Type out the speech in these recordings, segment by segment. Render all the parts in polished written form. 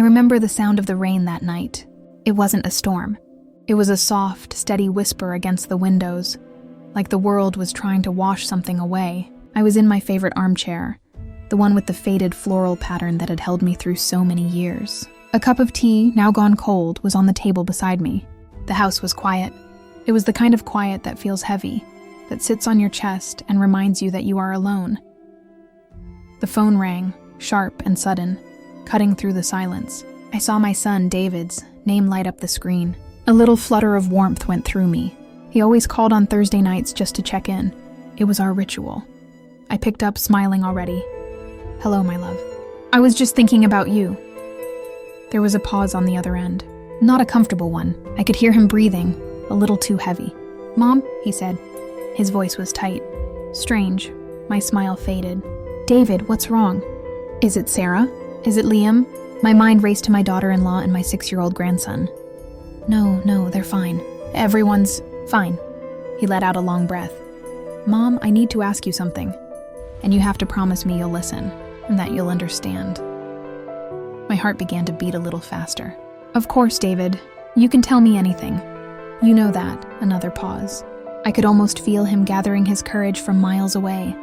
remember the sound of the rain that night. It wasn't a storm. It was a soft, steady whisper against the windows, like the world was trying to wash something away. I was in my favorite armchair, the one with the faded floral pattern that had held me through so many years. A cup of tea, now gone cold, was on the table beside me. The house was quiet. It was the kind of quiet that feels heavy, that sits on your chest and reminds you that you are alone. The phone rang, sharp and sudden, cutting through the silence. I saw my son, David's, name light up the screen. A little flutter of warmth went through me. He always called on Thursday nights just to check in. It was our ritual. I picked up, smiling already. "Hello, my love. I was just thinking about you." There was a pause on the other end. Not a comfortable one. I could hear him breathing, a little too heavy. "Mom," he said. His voice was tight. Strange. My smile faded. "David, what's wrong? Is it Sarah? Is it Liam?" My mind raced to my daughter-in-law and my 6-year-old grandson. No, they're fine. Everyone's fine." He let out a long breath. "Mom, I need to ask you something. And you have to promise me you'll listen, and that you'll understand." My heart began to beat a little faster. "Of course, David. You can tell me anything. You know that." Another pause. I could almost feel him gathering his courage from miles away.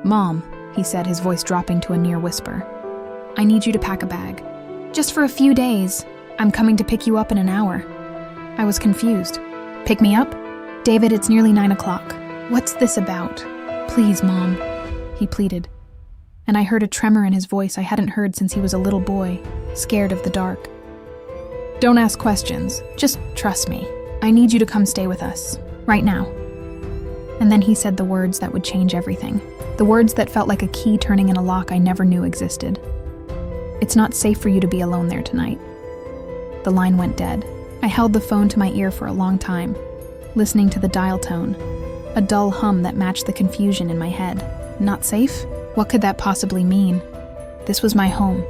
"Mom," he said, his voice dropping to a near whisper. "I need you to pack a bag. Just for a few days. I'm coming to pick you up in an hour." I was confused. "Pick me up? David, it's nearly 9 o'clock. What's this about? Please, Mom," he pleaded. And I heard a tremor in his voice I hadn't heard since he was a little boy, scared of the dark. "Don't ask questions. Just trust me. I need you to come stay with us. Right now." And then he said the words that would change everything. The words that felt like a key turning in a lock I never knew existed. "It's not safe for you to be alone there tonight." The line went dead. I held the phone to my ear for a long time, listening to the dial tone, a dull hum that matched the confusion in my head. Not safe? What could that possibly mean? This was my home.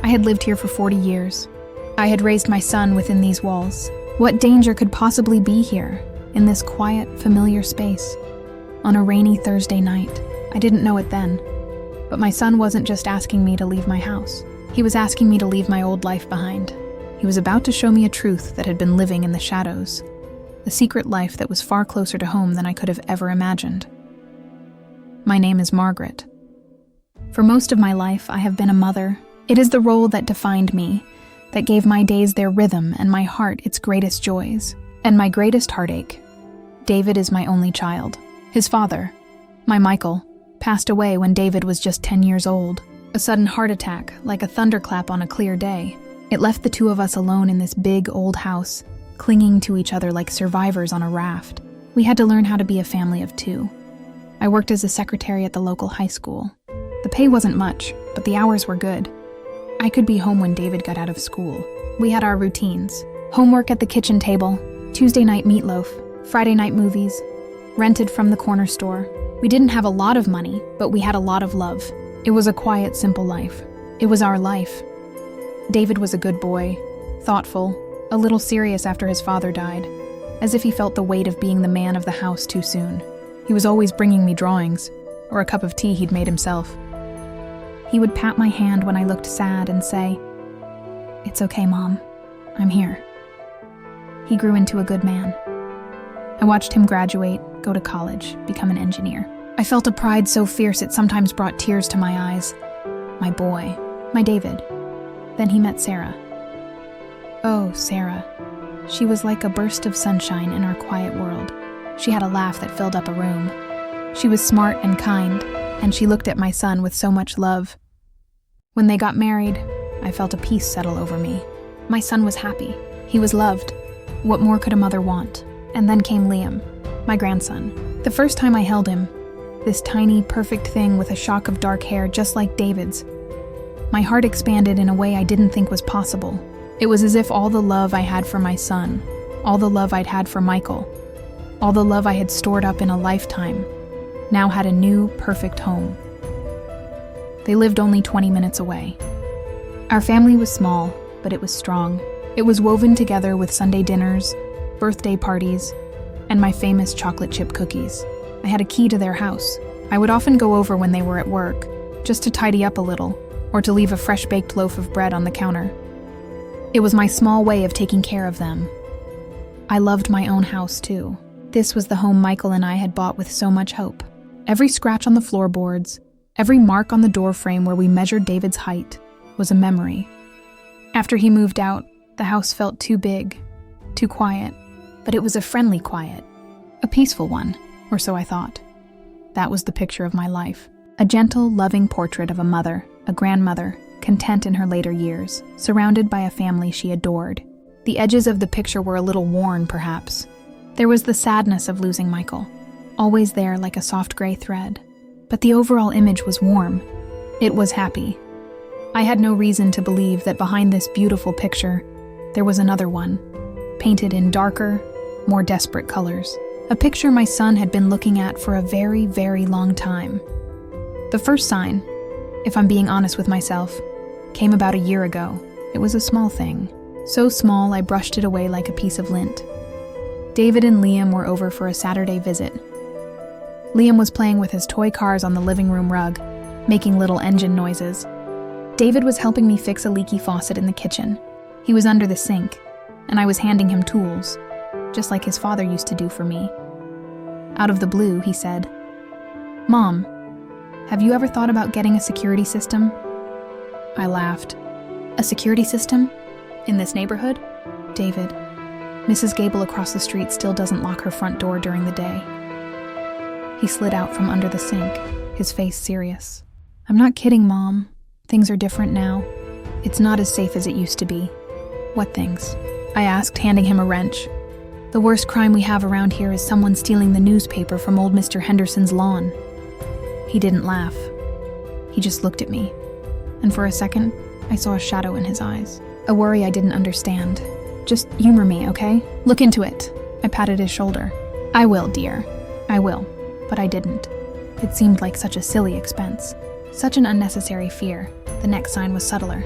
I had lived here for 40 years. I had raised my son within these walls. What danger could possibly be here, in this quiet, familiar space? On a rainy Thursday night. I didn't know it then. But my son wasn't just asking me to leave my house. He was asking me to leave my old life behind. He was about to show me a truth that had been living in the shadows. A secret life that was far closer to home than I could have ever imagined. My name is Margaret. For most of my life, I have been a mother. It is the role that defined me, that gave my days their rhythm and my heart its greatest joys, and my greatest heartache. David is my only child. His father, my Michael, passed away when David was just 10 years old. A sudden heart attack, like a thunderclap on a clear day. It left the two of us alone in this big old house, clinging to each other like survivors on a raft. We had to learn how to be a family of two. I worked as a secretary at the local high school. The pay wasn't much, but the hours were good. I could be home when David got out of school. We had our routines. Homework at the kitchen table, Tuesday night meatloaf, Friday night movies, rented from the corner store. We didn't have a lot of money, but we had a lot of love. It was a quiet, simple life. It was our life. David was a good boy, thoughtful, a little serious after his father died, as if he felt the weight of being the man of the house too soon. He was always bringing me drawings, or a cup of tea he'd made himself. He would pat my hand when I looked sad and say, "It's okay, Mom. I'm here." He grew into a good man. I watched him graduate, go to college, become an engineer. I felt a pride so fierce it sometimes brought tears to my eyes. My boy, my David. Then he met Sarah. Oh, Sarah. She was like a burst of sunshine in our quiet world. She had a laugh that filled up a room. She was smart and kind, and she looked at my son with so much love. When they got married, I felt a peace settle over me. My son was happy. He was loved. What more could a mother want? And then came Liam, my grandson. The first time I held him, this tiny, perfect thing with a shock of dark hair just like David's, my heart expanded in a way I didn't think was possible. It was as if all the love I had for my son, all the love I'd had for Michael, all the love I had stored up in a lifetime, now had a new, perfect home. They lived only 20 minutes away. Our family was small, but it was strong. It was woven together with Sunday dinners, birthday parties, and my famous chocolate chip cookies. I had a key to their house. I would often go over when they were at work, just to tidy up a little, or to leave a fresh-baked loaf of bread on the counter. It was my small way of taking care of them. I loved my own house, too. This was the home Michael and I had bought with so much hope. Every scratch on the floorboards, every mark on the doorframe where we measured David's height, was a memory. After he moved out, the house felt too big, too quiet, but it was a friendly quiet, a peaceful one, or so I thought. That was the picture of my life. A gentle, loving portrait of a mother, a grandmother, content in her later years, surrounded by a family she adored. The edges of the picture were a little worn, perhaps. There was the sadness of losing Michael, always there like a soft gray thread. But the overall image was warm. It was happy. I had no reason to believe that behind this beautiful picture, there was another one, painted in darker, more desperate colors. A picture my son had been looking at for a very, very long time. The first sign, if I'm being honest with myself, came about a year ago. It was a small thing. So small I brushed it away like a piece of lint. David and Liam were over for a Saturday visit. Liam was playing with his toy cars on the living room rug, making little engine noises. David was helping me fix a leaky faucet in the kitchen. He was under the sink, and I was handing him tools, just like his father used to do for me. Out of the blue, he said, "Mom, have you ever thought about getting a security system?" I laughed. "A security system? In this neighborhood?" "David, Mrs. Gable across the street still doesn't lock her front door during the day." He slid out from under the sink, his face serious. "I'm not kidding, Mom. Things are different now. It's not as safe as it used to be." "What things?" I asked, handing him a wrench. "The worst crime we have around here is someone stealing the newspaper from old Mr. Henderson's lawn." He didn't laugh. He just looked at me, and for a second, I saw a shadow in his eyes, a worry I didn't understand. "Just humor me, okay? Look into it." I patted his shoulder. "I will, dear. I will." But I didn't. It seemed like such a silly expense, such an unnecessary fear. The next sign was subtler.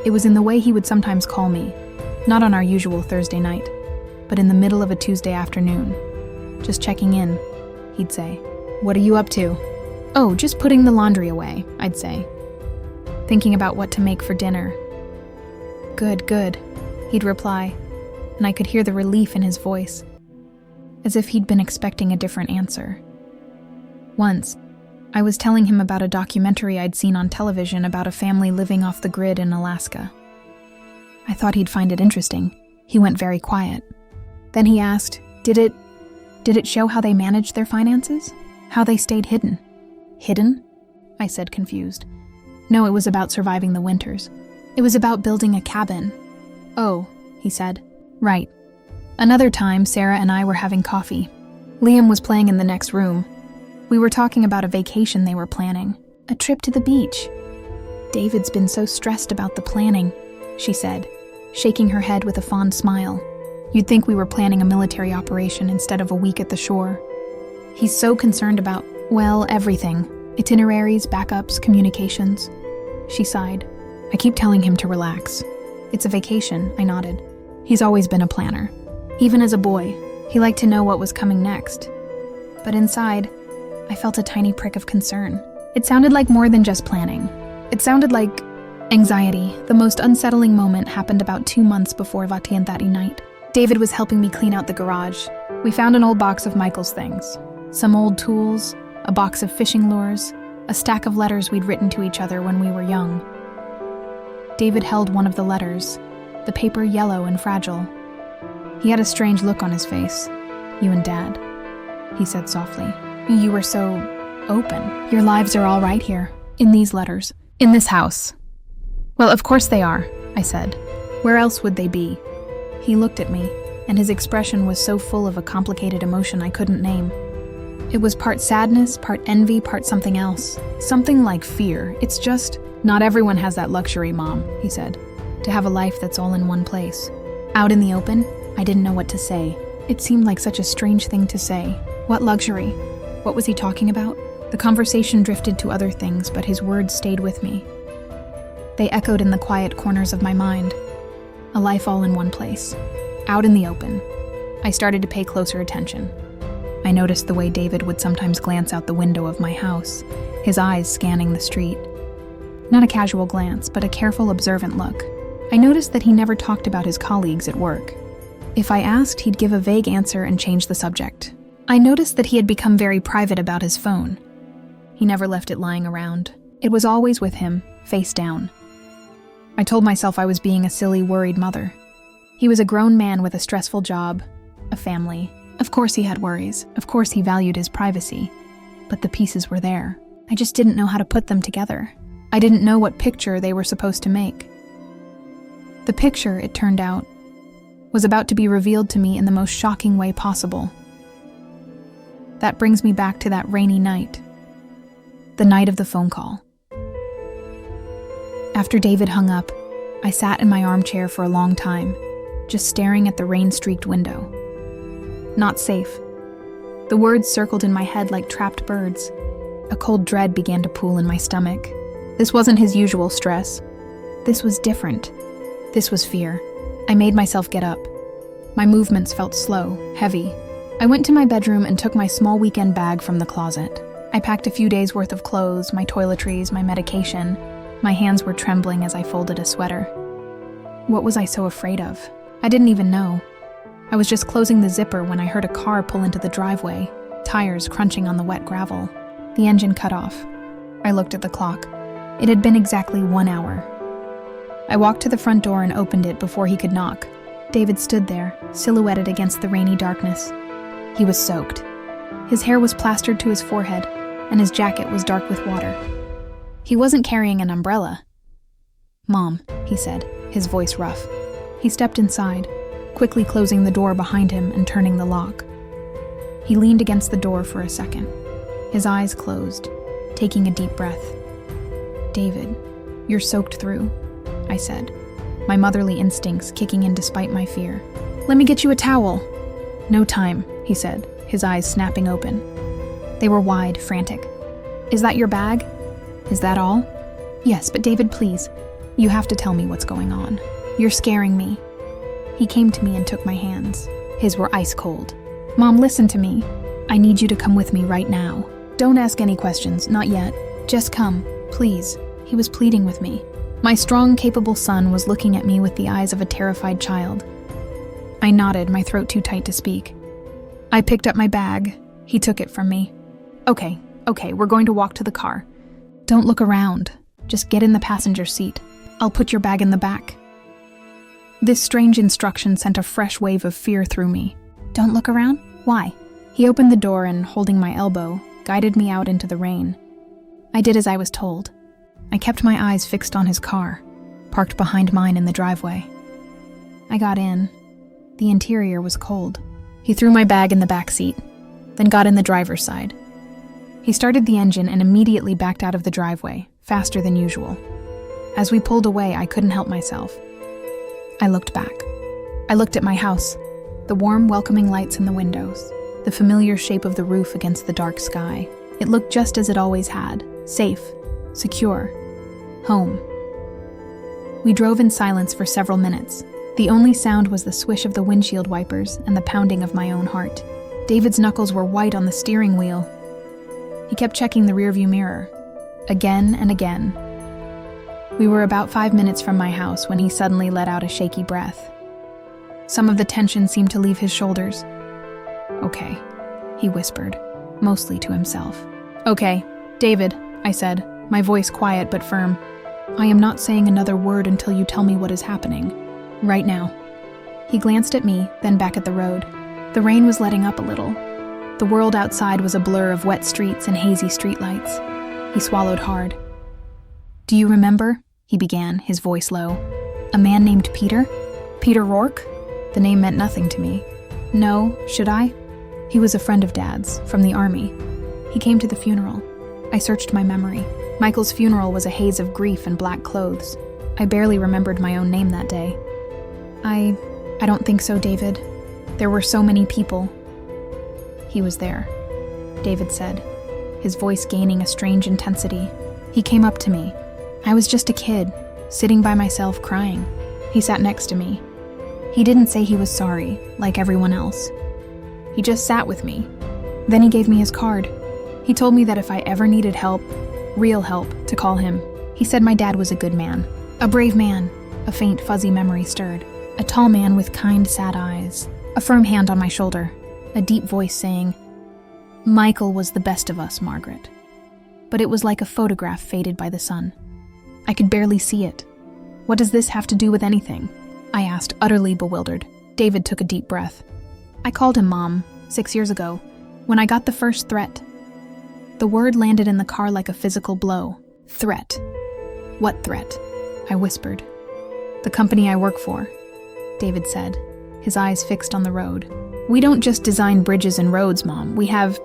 It was in the way he would sometimes call me, not on our usual Thursday night, but in the middle of a Tuesday afternoon. "Just checking in," he'd say. "What are you up to?" "Oh, just putting the laundry away," I'd say. "Thinking about what to make for dinner." "Good, good," he'd reply, and I could hear the relief in his voice, as if he'd been expecting a different answer. Once, I was telling him about a documentary I'd seen on television about a family living off the grid in Alaska. I thought he'd find it interesting. He went very quiet. Then he asked, Did it show how they managed their finances? How they stayed hidden?" "Hidden?" I said, confused. "No, it was about surviving the winters. It was about building a cabin." "Oh," he said. "Right." Another time, Sarah and I were having coffee. Liam was playing in the next room. We were talking about a vacation they were planning, a trip to the beach. "David's been so stressed about the planning," she said, shaking her head with a fond smile. "You'd think we were planning a military operation instead of a week at the shore. He's so concerned about, well, everything. Itineraries, backups, communications." She sighed. "I keep telling him to relax. It's a vacation," I nodded. "He's always been a planner. Even as a boy, he liked to know what was coming next." But inside, I felt a tiny prick of concern. It sounded like more than just planning. It sounded like anxiety. The most unsettling moment happened about 2 months before Vatientari night. David was helping me clean out the garage. We found an old box of Michael's things. Some old tools, a box of fishing lures, a stack of letters we'd written to each other when we were young. David held one of the letters, the paper yellow and fragile. He had a strange look on his face. "You and Dad," he said softly. "You were so open. Your lives are all right here, in these letters, in this house." "Well, of course they are," I said. "Where else would they be?" He looked at me, and his expression was so full of a complicated emotion I couldn't name. It was part sadness, part envy, part something else. Something like fear. "It's just, not everyone has that luxury, Mom," he said, "to have a life that's all in one place." Out in the open, I didn't know what to say. It seemed like such a strange thing to say. What luxury? What was he talking about? The conversation drifted to other things, but his words stayed with me. They echoed in the quiet corners of my mind. A life all in one place. Out in the open. I started to pay closer attention. I noticed the way David would sometimes glance out the window of my house, his eyes scanning the street. Not a casual glance, but a careful, observant look. I noticed that he never talked about his colleagues at work. If I asked, he'd give a vague answer and change the subject. I noticed that he had become very private about his phone. He never left it lying around. It was always with him, face down. I told myself I was being a silly, worried mother. He was a grown man with a stressful job, a family. Of course he had worries. Of course he valued his privacy. But the pieces were there. I just didn't know how to put them together. I didn't know what picture they were supposed to make. The picture, it turned out, was about to be revealed to me in the most shocking way possible. That brings me back to that rainy night. The night of the phone call. After David hung up, I sat in my armchair for a long time, just staring at the rain-streaked window. Not safe. The words circled in my head like trapped birds. A cold dread began to pool in my stomach. This wasn't his usual stress. This was different. This was fear. I made myself get up. My movements felt slow, heavy. I went to my bedroom and took my small weekend bag from the closet. I packed a few days' worth of clothes, my toiletries, my medication. My hands were trembling as I folded a sweater. What was I so afraid of? I didn't even know. I was just closing the zipper when I heard a car pull into the driveway, tires crunching on the wet gravel. The engine cut off. I looked at the clock. It had been exactly 1 hour. I walked to the front door and opened it before he could knock. David stood there, silhouetted against the rainy darkness. He was soaked. His hair was plastered to his forehead, and his jacket was dark with water. He wasn't carrying an umbrella. "Mom," he said, his voice rough. He stepped inside, quickly closing the door behind him and turning the lock. He leaned against the door for a second, his eyes closed, taking a deep breath. "David, you're soaked through," I said, my motherly instincts kicking in despite my fear. "Let me get you a towel." "No time," he said, his eyes snapping open. They were wide, frantic. "Is that your bag? Is that all?" "Yes, but David, please. You have to tell me what's going on. You're scaring me." He came to me and took my hands. His were ice cold. "Mom, listen to me. I need you to come with me right now. Don't ask any questions, not yet. Just come, please." He was pleading with me. My strong, capable son was looking at me with the eyes of a terrified child. I nodded, my throat too tight to speak. I picked up my bag. He took it from me. Okay, we're going to walk to the car. Don't look around. Just get in the passenger seat. I'll put your bag in the back." This strange instruction sent a fresh wave of fear through me. Don't look around? Why? He opened the door and, holding my elbow, guided me out into the rain. I did as I was told. I kept my eyes fixed on his car, parked behind mine in the driveway. I got in. The interior was cold. He threw my bag in the back seat, then got in the driver's side. He started the engine and immediately backed out of the driveway, faster than usual. As we pulled away, I couldn't help myself. I looked back. I looked at my house, the warm, welcoming lights in the windows, the familiar shape of the roof against the dark sky. It looked just as it always had, safe, secure, home. We drove in silence for several minutes. The only sound was the swish of the windshield wipers and the pounding of my own heart. David's knuckles were white on the steering wheel. He kept checking the rearview mirror, again and again. We were about 5 minutes from my house when he suddenly let out a shaky breath. Some of the tension seemed to leave his shoulders. "Okay," he whispered, mostly to himself. "Okay, David," I said, my voice quiet but firm. "I am not saying another word until you tell me what is happening. Right now." He glanced at me, then back at the road. The rain was letting up a little. The world outside was a blur of wet streets and hazy streetlights. He swallowed hard. "Do you remember?" he began, his voice low. "A man named Peter? Peter Rourke?" The name meant nothing to me. "No, should I?" He was a friend of Dad's, from the army. He came to the funeral. I searched my memory. Michael's funeral was a haze of grief and black clothes. I barely remembered my own name that day. I don't think so, David. There were so many people." "He was there," David said, his voice gaining a strange intensity. He came up to me. I was just a kid, sitting by myself crying. He sat next to me. He didn't say he was sorry, like everyone else. He just sat with me. Then he gave me his card. He told me that if I ever needed help, real help, to call him. He said my dad was a good man, a brave man. A faint, fuzzy memory stirred. A tall man with kind, sad eyes. A firm hand on my shoulder. A deep voice saying, "Michael was the best of us, Margaret." But it was like a photograph faded by the sun. I could barely see it. What does this have to do with anything? I asked, utterly bewildered. David took a deep breath. I called him Mom, 6 years ago, when I got the first threat. The word landed in the car like a physical blow. Threat. What threat? I whispered. The company I work for, David said, his eyes fixed on the road. We don't just design bridges and roads, Mom. We have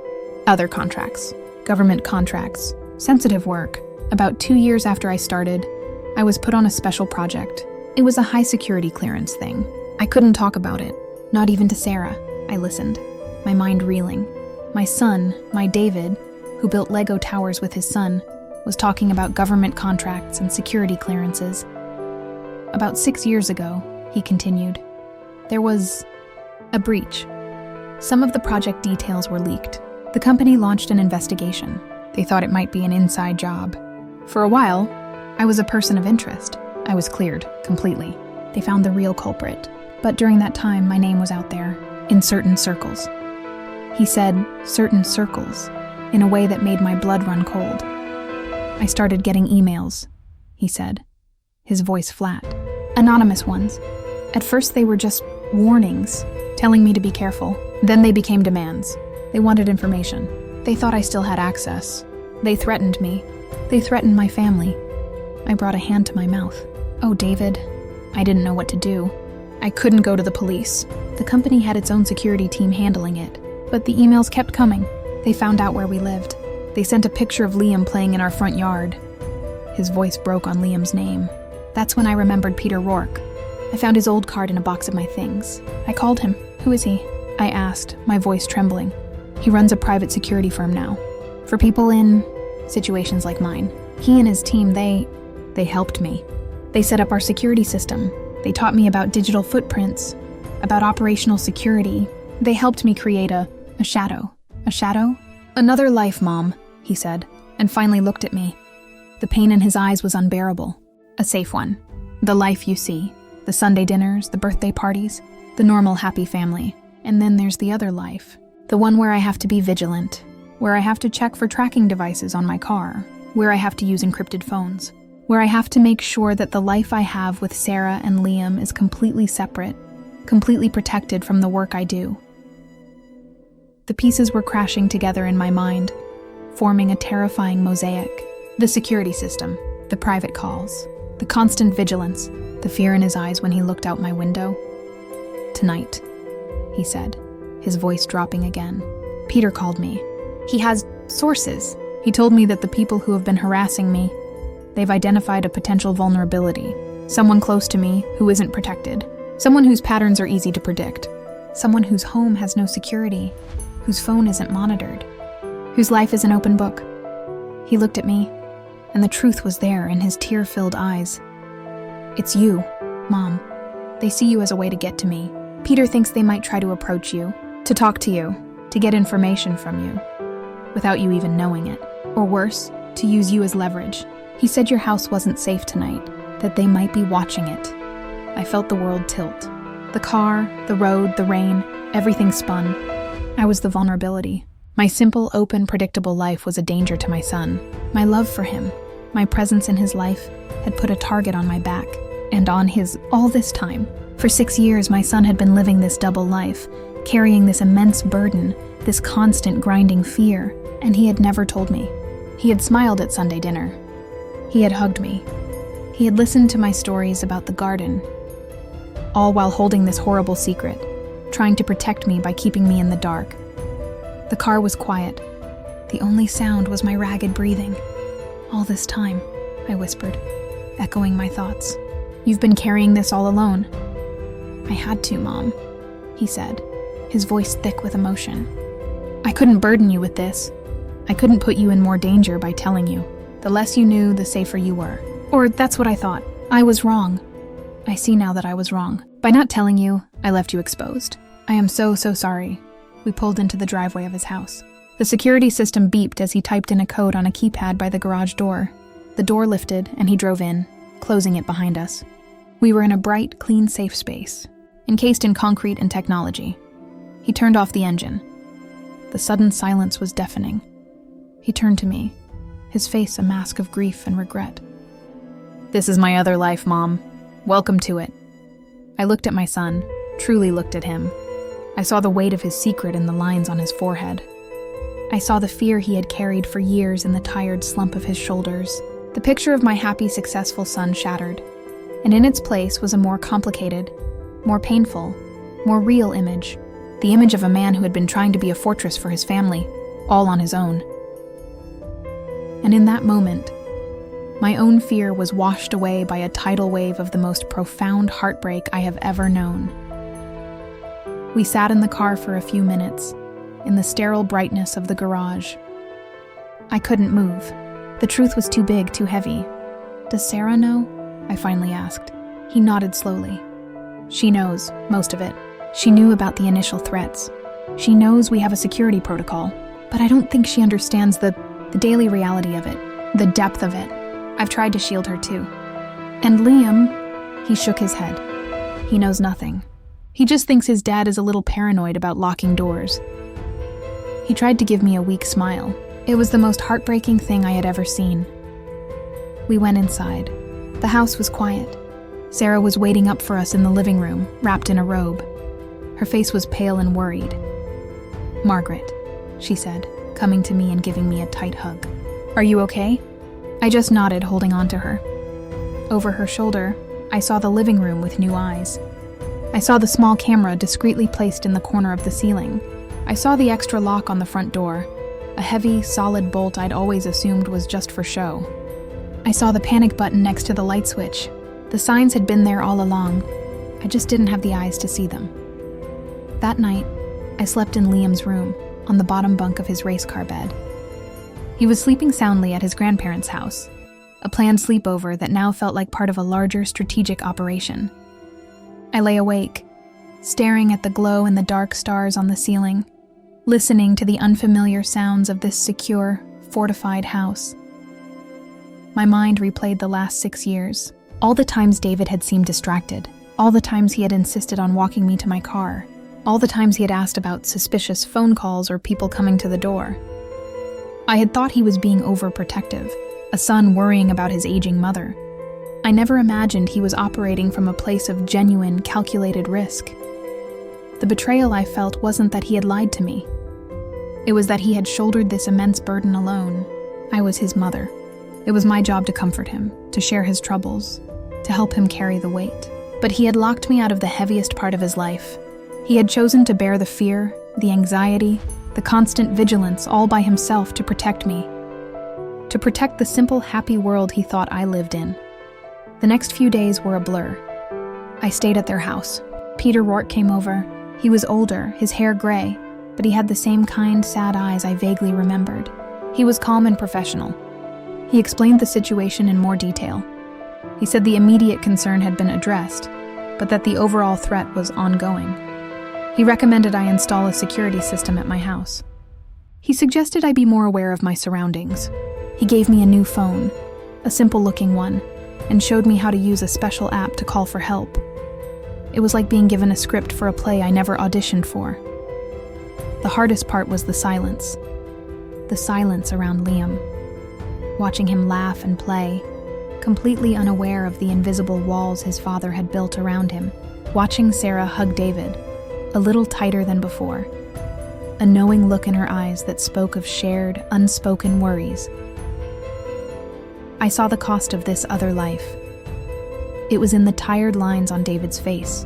other contracts, government contracts, sensitive work. About 2 years after I started, I was put on a special project. It was a high security clearance thing. I couldn't talk about it, not even to Sarah. I listened, my mind reeling. My son, my David, who built Lego towers with his son, was talking about government contracts and security clearances. About 6 years ago, he continued, there was a breach. Some of the project details were leaked. The company launched an investigation. They thought it might be an inside job. For a while, I was a person of interest. I was cleared, completely. They found the real culprit. But during that time, my name was out there, in certain circles. He said, certain circles, in a way that made my blood run cold. I started getting emails, he said, his voice flat. Anonymous ones. At first they were just warnings, telling me to be careful. Then they became demands. They wanted information. They thought I still had access. They threatened me. They threatened my family. I brought a hand to my mouth. Oh, David, I didn't know what to do. I couldn't go to the police. The company had its own security team handling it. But the emails kept coming. They found out where we lived. They sent a picture of Liam playing in our front yard. His voice broke on Liam's name. That's when I remembered Peter Rourke. I found his old card in a box of my things. I called him. Who is he? I asked, my voice trembling. He runs a private security firm now. For people in situations like mine. He and his team, they helped me. They set up our security system. They taught me about digital footprints, about operational security. They helped me create a shadow. A shadow? Another life, Mom, he said, and finally looked at me. The pain in his eyes was unbearable. A safe one. The life you see. The Sunday dinners, the birthday parties, the normal happy family. And then there's the other life. The one where I have to be vigilant, where I have to check for tracking devices on my car, where I have to use encrypted phones, where I have to make sure that the life I have with Sarah and Liam is completely separate, completely protected from the work I do. The pieces were crashing together in my mind, forming a terrifying mosaic. The security system, the private calls, the constant vigilance, the fear in his eyes when he looked out my window. Tonight, he said, his voice dropping again. Peter called me. He has sources. He told me that the people who have been harassing me, they've identified a potential vulnerability. Someone close to me who isn't protected. Someone whose patterns are easy to predict. Someone whose home has no security. Whose phone isn't monitored. Whose life is an open book. He looked at me, and the truth was there in his tear-filled eyes. It's you, Mom. They see you as a way to get to me. Peter thinks they might try to approach you, to talk to you, to get information from you, without you even knowing it. Or worse, to use you as leverage. He said your house wasn't safe tonight, that they might be watching it. I felt the world tilt. The car, the road, the rain, everything spun. I was the vulnerability. My simple, open, predictable life was a danger to my son. My love for him, my presence in his life, had put a target on my back, and on his all this time. For 6 years, my son had been living this double life, carrying this immense burden, this constant grinding fear, and he had never told me. He had smiled at Sunday dinner. He had hugged me. He had listened to my stories about the garden, all while holding this horrible secret, trying to protect me by keeping me in the dark. The car was quiet. The only sound was my ragged breathing. All this time, I whispered, echoing my thoughts. You've been carrying this all alone. I had to, Mom, he said, his voice thick with emotion. I couldn't burden you with this. I couldn't put you in more danger by telling you. The less you knew, the safer you were. Or that's what I thought. I was wrong. I see now that I was wrong. By not telling you, I left you exposed. I am so sorry. We pulled into the driveway of his house. The security system beeped as he typed in a code on a keypad by the garage door. The door lifted and he drove in, closing it behind us. We were in a bright, clean, safe space, encased in concrete and technology. He turned off the engine. The sudden silence was deafening. He turned to me, his face a mask of grief and regret. "This is my other life, Mom. Welcome to it." I looked at my son, truly looked at him. I saw the weight of his secret in the lines on his forehead. I saw the fear he had carried for years in the tired slump of his shoulders. The picture of my happy, successful son shattered, and in its place was a more complicated, more painful, more real image, the image of a man who had been trying to be a fortress for his family, all on his own. And in that moment, my own fear was washed away by a tidal wave of the most profound heartbreak I have ever known. We sat in the car for a few minutes, in the sterile brightness of the garage. I couldn't move. The truth was too big, too heavy. "Does Sarah know?" I finally asked. He nodded slowly. "She knows, most of it. She knew about the initial threats. She knows we have a security protocol, but I don't think she understands the daily reality of it, the depth of it. I've tried to shield her too. And Liam," he shook his head. "He knows nothing. He just thinks his dad is a little paranoid about locking doors." He tried to give me a weak smile. It was the most heartbreaking thing I had ever seen. We went inside. The house was quiet. Sarah was waiting up for us in the living room, wrapped in a robe. Her face was pale and worried. "Margaret," she said, coming to me and giving me a tight hug. "Are you okay?" I just nodded, holding on to her. Over her shoulder, I saw the living room with new eyes. I saw the small camera discreetly placed in the corner of the ceiling. I saw the extra lock on the front door, a heavy, solid bolt I'd always assumed was just for show. I saw the panic button next to the light switch. The signs had been there all along. I just didn't have the eyes to see them. That night, I slept in Liam's room, on the bottom bunk of his race car bed. He was sleeping soundly at his grandparents' house, a planned sleepover that now felt like part of a larger strategic operation. I lay awake, staring at the glow and the dark stars on the ceiling, listening to the unfamiliar sounds of this secure, fortified house. My mind replayed the last 6 years, all the times David had seemed distracted, all the times he had insisted on walking me to my car, all the times he had asked about suspicious phone calls or people coming to the door. I had thought he was being overprotective, a son worrying about his aging mother. I never imagined he was operating from a place of genuine, calculated risk. The betrayal I felt wasn't that he had lied to me. It was that he had shouldered this immense burden alone. I was his mother. It was my job to comfort him, to share his troubles, to help him carry the weight. But he had locked me out of the heaviest part of his life. He had chosen to bear the fear, the anxiety, the constant vigilance all by himself to protect me. To protect the simple, happy world he thought I lived in. The next few days were a blur. I stayed at their house. Peter Rourke came over. He was older, his hair gray, but he had the same kind, sad eyes I vaguely remembered. He was calm and professional. He explained the situation in more detail. He said the immediate concern had been addressed, but that the overall threat was ongoing. He recommended I install a security system at my house. He suggested I be more aware of my surroundings. He gave me a new phone, a simple-looking one, and showed me how to use a special app to call for help. It was like being given a script for a play I never auditioned for. The hardest part was the silence around Liam. Watching him laugh and play, completely unaware of the invisible walls his father had built around him. Watching Sarah hug David, a little tighter than before. A knowing look in her eyes that spoke of shared, unspoken worries. I saw the cost of this other life. It was in the tired lines on David's face.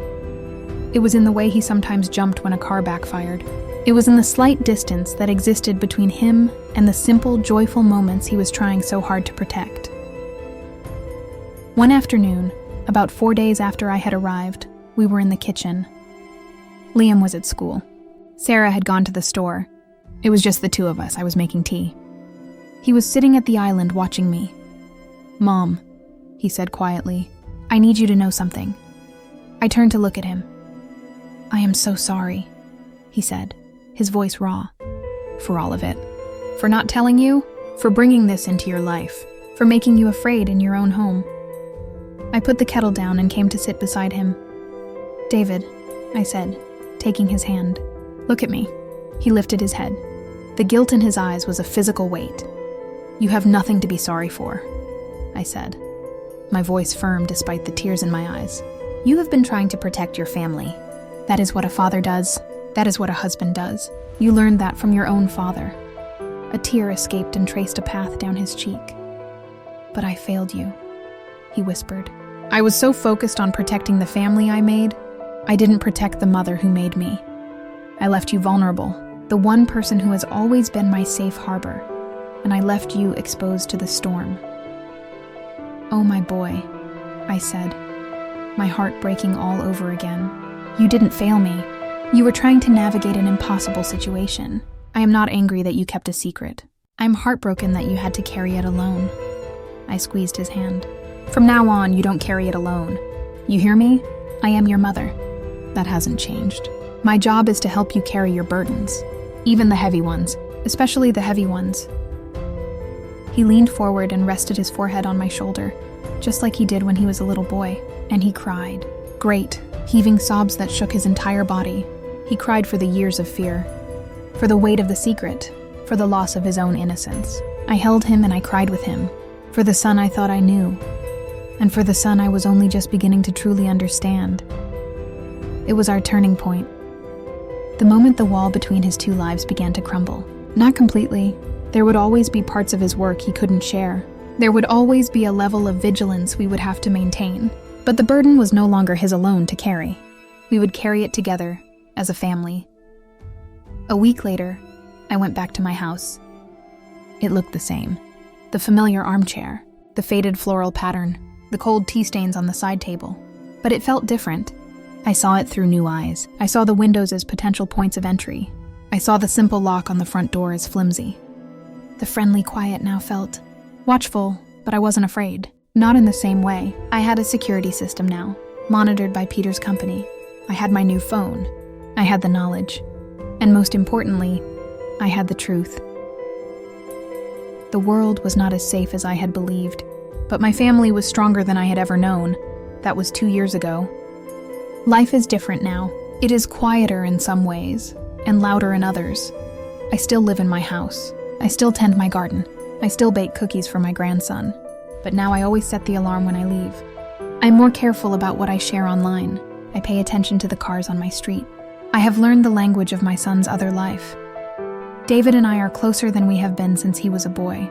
It was in the way he sometimes jumped when a car backfired. It was in the slight distance that existed between him and the simple, joyful moments he was trying so hard to protect. One afternoon, about 4 days after I had arrived, we were in the kitchen. Liam was at school. Sarah had gone to the store. It was just the two of us. I was making tea. He was sitting at the island watching me. "Mom," he said quietly, "I need you to know something." I turned to look at him. "I am so sorry," he said, his voice raw. "For all of it. For not telling you, for bringing this into your life, for making you afraid in your own home." I put the kettle down and came to sit beside him. "David," I said, taking his hand. "Look at me." He lifted his head. The guilt in his eyes was a physical weight. "You have nothing to be sorry for," I said, my voice firm despite the tears in my eyes. "You have been trying to protect your family. That is what a father does. That is what a husband does. You learned that from your own father." A tear escaped and traced a path down his cheek. "But I failed you," he whispered. "I was so focused on protecting the family I made, I didn't protect the mother who made me. I left you vulnerable, the one person who has always been my safe harbor, and I left you exposed to the storm." "Oh, my boy," I said, my heart breaking all over again. "You didn't fail me. You were trying to navigate an impossible situation. I am not angry that you kept a secret. I am heartbroken that you had to carry it alone." I squeezed his hand. "From now on, you don't carry it alone. You hear me? I am your mother. That hasn't changed. My job is to help you carry your burdens, even the heavy ones, especially the heavy ones." He leaned forward and rested his forehead on my shoulder, just like he did when he was a little boy, and he cried. Great, heaving sobs that shook his entire body. He cried for the years of fear, for the weight of the secret, for the loss of his own innocence. I held him and I cried with him, for the son I thought I knew, and for the son I was only just beginning to truly understand. It was our turning point. The moment the wall between his two lives began to crumble. Not completely. There would always be parts of his work he couldn't share. There would always be a level of vigilance we would have to maintain. But the burden was no longer his alone to carry. We would carry it together, as a family. A week later, I went back to my house. It looked the same. The familiar armchair, the faded floral pattern, the cold tea stains on the side table. But it felt different. I saw it through new eyes. I saw the windows as potential points of entry. I saw the simple lock on the front door as flimsy. The friendly quiet now felt watchful, but I wasn't afraid. Not in the same way. I had a security system now, monitored by Peter's company. I had my new phone. I had the knowledge. And most importantly, I had the truth. The world was not as safe as I had believed, but my family was stronger than I had ever known. That was 2 years ago. Life is different now. It is quieter in some ways, and louder in others. I still live in my house. I still tend my garden. I still bake cookies for my grandson. But now I always set the alarm when I leave. I'm more careful about what I share online. I pay attention to the cars on my street. I have learned the language of my son's other life. David and I are closer than we have been since he was a boy.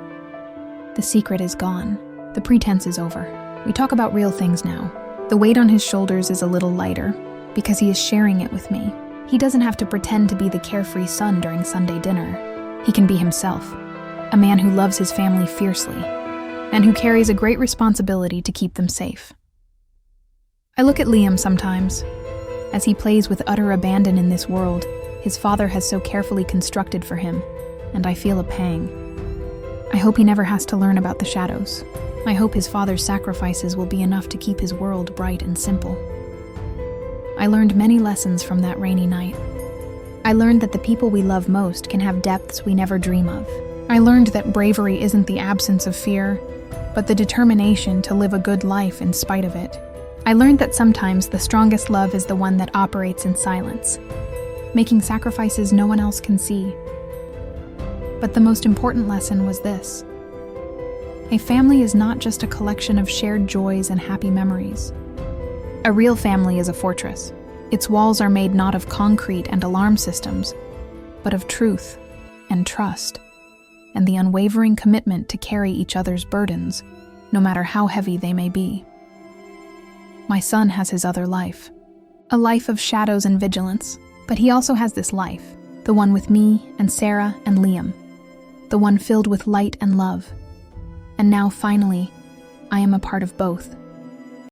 The secret is gone. The pretense is over. We talk about real things now. The weight on his shoulders is a little lighter, because he is sharing it with me. He doesn't have to pretend to be the carefree son during Sunday dinner. He can be himself, a man who loves his family fiercely, and who carries a great responsibility to keep them safe. I look at Liam sometimes. As he plays with utter abandon in this world his father has so carefully constructed for him, and I feel a pang. I hope he never has to learn about the shadows. I hope his father's sacrifices will be enough to keep his world bright and simple. I learned many lessons from that rainy night. I learned that the people we love most can have depths we never dream of. I learned that bravery isn't the absence of fear, but the determination to live a good life in spite of it. I learned that sometimes the strongest love is the one that operates in silence, making sacrifices no one else can see. But the most important lesson was this: a family is not just a collection of shared joys and happy memories. A real family is a fortress. Its walls are made not of concrete and alarm systems, but of truth and trust, and the unwavering commitment to carry each other's burdens, no matter how heavy they may be. My son has his other life, a life of shadows and vigilance, but he also has this life, the one with me and Sarah and Liam, the one filled with light and love. And now, finally, I am a part of both.